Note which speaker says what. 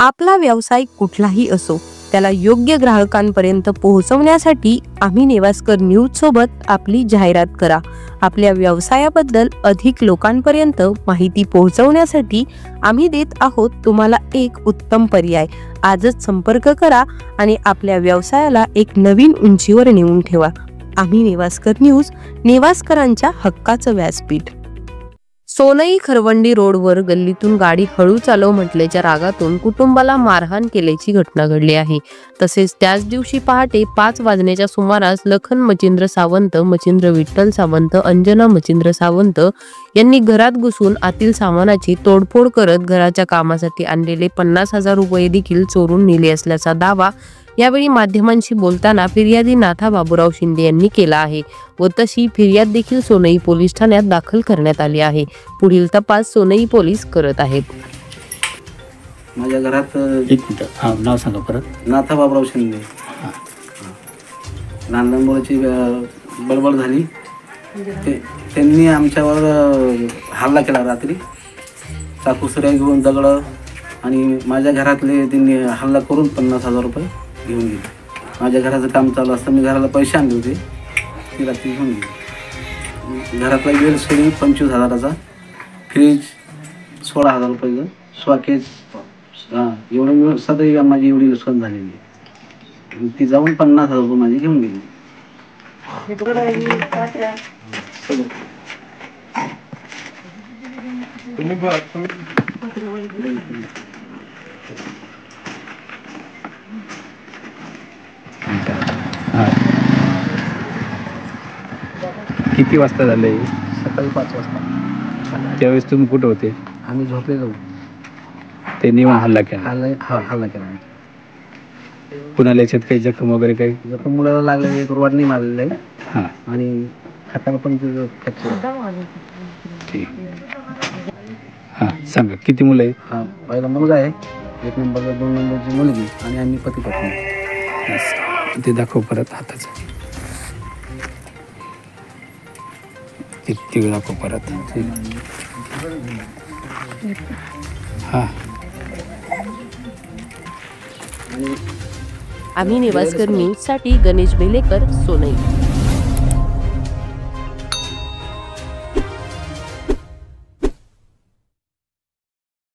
Speaker 1: आपला व्यवसाय कुठलाही असो त्याला योग्य ग्राहकांपर्यंत पोहोचवण्यासाठी आम्ही नेवास्कर न्यूज सोबत आपली जाहिरात करा। आपल्या व्यवसायाबद्दल अधिक लोकांपर्यंत माहिती पोहोचवण्यासाठी आम्ही देत आहोत तुम्हाला एक उत्तम पर्याय। आजच संपर्क करा आणि आपल्या व्यवसायाला एक नवीन उंचीवर नेऊन ठेवा। आम्ही नेवास्कर न्यूज, नेवास्करांच्या हक्काचं व्यासपीठ। सोनई खरवंडी रोडवर गल्लीतून गाडी हळू चालव म्हटल्याच्या रागातून कुटुंबाला मारहाण केल्याची घटना घडली आहे। तसेच त्याच दिवशी पहाटे 5 वाजण्याच्या सुमारास लखन मचिंद्र सावंत, मचिंद्र विठ्ठल सावंत, अंजना मचिंद्र सावंत यांनी घरात घुसून आतील सामानाची तोडफोड करत घराच्या कामासाठी आणलेले 50,000 रुपये देखील चोरून नेले असल्याचा दावा यावेळी माध्यमांशी बोलताना फिर्यादी नाथा बाबूराव शिंदे यांनी केला आहे व तशी फिर्याद देखील सोनई पोलीस ठाण्यात दाखल करण्यात आली आहे। पुढील तपास सोनई पोलीस करत आहेत।
Speaker 2: माझ्या घरात
Speaker 3: एक मिनिट नाव सांगा परत।
Speaker 2: नाथा बाबूराव शिंदे। लहान मुलाची बडबड झाली, त्यांनी आमच्यावर हल्ला केला रात्री। चाकू सुऱ्या घेऊन दगड आणि माझ्या घरातले त्यांनी हल्ला करून 50,000 रुपये घेऊन गेले। माझ्या घराचं काम चालू असतं, मी घराला पैसे आणले होते, ती रात्री घेऊन गेली। घरातला वेल शेडी 25,000चा, फ्रीज 16,000 रुपयाचं, शॉकेज एवढं सध्या माझी एवढी नुकसान झालेली आहे। ती जाऊन 50,000 रुपये माझी घेऊन गेली।
Speaker 3: किती वाजता झाले?
Speaker 2: सकाळी 5 वाजता।
Speaker 3: त्यावेळेस तुम्ही कुठे होते?
Speaker 2: आम्ही झोपलेलो।
Speaker 3: त्यांनी येऊन हल्ला केला?
Speaker 2: हल्ला केला।
Speaker 3: कुणाला याच्यात काही जखम वगैरे काही?
Speaker 2: जखम मुलाला लागलेली, एक रोडनी मारलेलं आहे।
Speaker 3: हां,
Speaker 2: आणि हाताला पण
Speaker 3: ठीक। हां, सांगा किती मुलं आहे?
Speaker 2: हा, पहिला मुलगा आहे, 1 नंबरला, 2 नंबरची मुलगी आणि आम्ही पती पत्नी।
Speaker 3: ते दाखव परत हाताचं, ते दाखव परत। हां,
Speaker 1: आम्ही नेवास्कर न्यूज साठी गणेश बेलेकर, सोनई।